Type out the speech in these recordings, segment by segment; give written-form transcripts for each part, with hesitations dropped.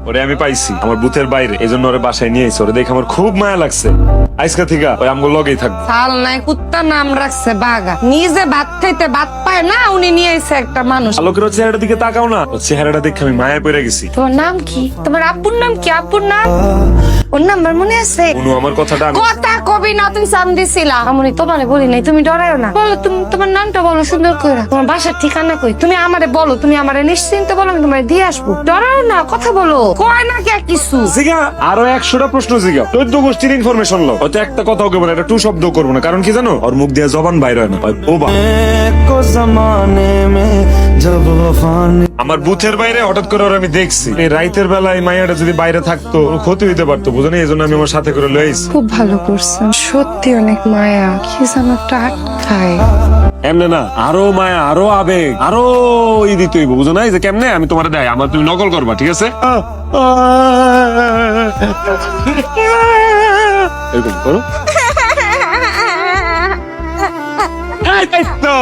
ওরে আমি পাইছি আমার বুথের বাইরে, এই জন্য ওরে বাসায় নিয়ে আইছি। ওরে দেখে আমার খুব মায়া লাগছে। আজকে থেকে ওই আমগো লগেই থাকবে। চাল নাই কুত্তা নাম রাখছে বাগা, নিজে ভাত খাইতে ভাত পায় না, উনি নিয়ে আইছে একটা মানুষ। আলোকের চেহারাটার দিকে তাকাও না, ওর চেহারাটা দেখে আমি মায়া পড়ে গেছি। তোমার নাম কি? তোমার আব্বুর নাম কি? আব্বুর নাম ওর নাম্বার মনে আছে? অনু আমার কথাটা কথা কবি না, তুমি চান দিছিলা। আমি তোমারে বলি নাই, তুমি ডরাও না। বলো তুমি তোমার নামটা বলো সুন্দর করে, তোমার বাসার ঠিকানা কই? তুমি আমারে বলো, তুমি আমারে নিশ্চিন্ত বলো, আমি তোমারে দিয়ে আসবো। ডরাও না, কথা বলো। কয় না কে কিছু জিগা, আরো 100টা প্রশ্ন জিগা। 14 গোষ্ঠীর ইনফরমেশন লো। হয়তো একটা কথাও কেবল এটা টু শব্দ করবো না, কারণ কি জানো, ওর মুখ দিয়ে জবান বাইর হয় না। আমার বুথের বাইরে হঠাৎ করে ওর আমি দেখছি। এই রাইতের বেলায় মাইয়াটা যদি বাইরে থাকতো কোনো ক্ষতি হইতে পারতো, বুঝো না? এই জন্য আমি আমার সাথে করে লইছি। খুব ভালো করছেন, সত্যি অনেক মায়া। কি যেন একটা আটকায়। এমনে না, আরো মায়া, আরো আবেগ, আরো ই দিতে হইব, বুঝো না? এই যে কেমনে আমি তোমার দেয়, আমার তুমি নকল করবা, ঠিক আছে? এরকম করো।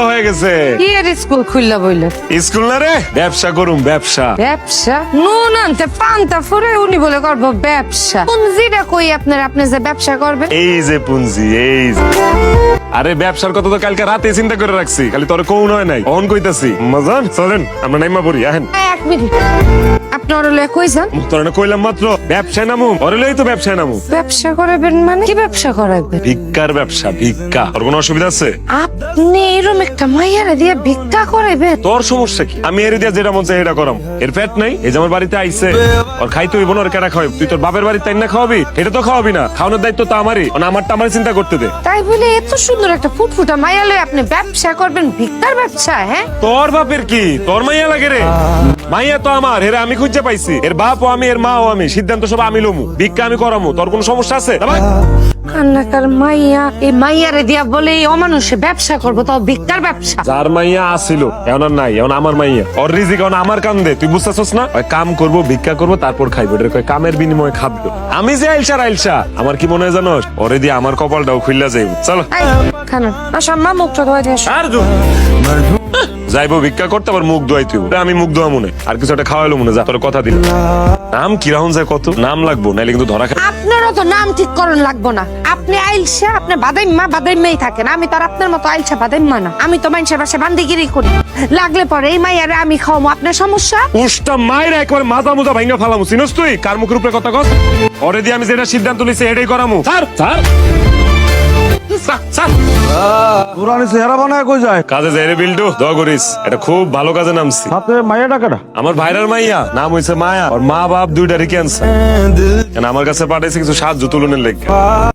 হয়ে গেছে। কি এর স্কুল খুললা বইলে? স্কুল না রে, ব্যবসা করুম, ব্যবসা। ব্যবসা? নুন আনতে পান্তা ফুরে উনি বলে করবো ব্যবসা। পুঞ্জিটা কই আপনার? আপনি যে ব্যবসা করবেন? এই যে পুঞ্জি, এই যে। আরে ব্যবসার কথা তো কালকে রাতে চিন্তা করে রাখছি, খালি তোর কোন হয় নাই। অন কইতাছি মজান, চলেন আমরা নাইমা পড়ি। আহেন এক মিনিট, আপনি ওর লয়ে কই যান? তোর না কইলাম মাত্র ব্যবসায় নামু। ওরে লই তো ব্যবসায় নামু। ব্যবসা করাবেন মানে? কি ব্যবসা করাবেন? ভিক্ষার ব্যবসা, ভিক্ষা। তোর কোনো অসুবিধা আছে? আপনি এরকম একটা মাইয়ারে দিয়ে ভিক্ষা করাবেন? তোর সমস্যা কি? আমি এর দিয়া যেটা মন চাই এটা করাম। এর পেট নাই, এই যে আমার বাড়িতে আইছে, ওর খাইতে হইব না। ওর কেডা খাওয়াবি? তুই তোর বাপের বাড়িতে না খাওয়াবি? এটা তো খাওয়াবি না। খাওয়ানোর দায়িত্ব তো আমারই। আমারটা আমারই চিন্তা করতে দে। তাই বলে এত সুন্দর একটা ফুটফুটা মাইয়া লয়ে আপনি ব্যবসা করবেন? ভিক্ষার ব্যবসা? হ্যাঁ, তোর বাপের কি? তোর মাইয়া লাগে রে? মাইয়া তো আমার, এরা আমি খুঁজে পাইছি। এর বাপও আমি, এর মাও আমি, সিদ্ধান্ত সব আমি লমু। ভিক্ষা আমি করামু। তোর কোনো সমস্যা আছে? কান্নাকার মাইয়া, এই মাইয়ারে দিয়া বলে এই অমানুষে ব্যবসা করবো, তাও ভিক্ষার ব্যবসা? যার মাইয়া আসিল এখন আর নাই, এখন আমার মাইয়া। ওর রিজিক এখন আমার কান্দে, তুই বুঝতেছস না? ওই কাম করবো, ভিক্ষা করবো, তারপর খাইবো। এটা কয় কামের বিনিময়ে খাদ্য। আমি যে আইলসা, আমার কি মনে হয় জানোস? ওরে দিয়ে আমার কপালটাও খুললা যাইব। চলো খানা আসাম্মা মুখটা ধোয়া দিয়ে আসো। আর যাইবো ভিক্ষা করতে, আবার মুখ ধোয়াই তুই। আমি মুখ ধোয়া মনে, আর কিছু একটা খাওয়াইলো মনে। যা, তোর কথা দিল। নাম কি রাহুন যায়? কত নাম লাগবো, নাইলে কিন্তু ধরা খাই। আপনারও তো নাম ঠিক করন লাগবো না। আপনি আইলসা, আপনি বাদাইম্মাই থাকেন। আমি তো আর আপনার মতো আইলসা বাদাইম্মা না। আমি তো মানুষের বাসায় বান্দিগিরি করি। লাগলে পরে এই মাইয়ারে আমি খাওয়াবো। আপনার সমস্যা? উষ্টা মাইরা একবার মাথা মুজা ভাঙা ফালামু। চিনস তুই কার মুখের উপরে কথা কস? ওরে দিয়ে আমি যেটা সিদ্ধান্ত নিছি এটাই করামু। স্যার স্যার পুরানি চেহারা বানায় কই যায়? কাজে যাই রে বিল্টু, দোয়া করিস। এটা খুব ভালো কাজে নামছি। সাথে মাইয়া ডাকাটা আমার ভাইরার মাইয়া, নাম হইছে মায়া। ওর মা বাপ দুইটারই ক্যান্সার। আমার কাছে পাঠাইছে কিছু সাহায্য তুলনের লেগে।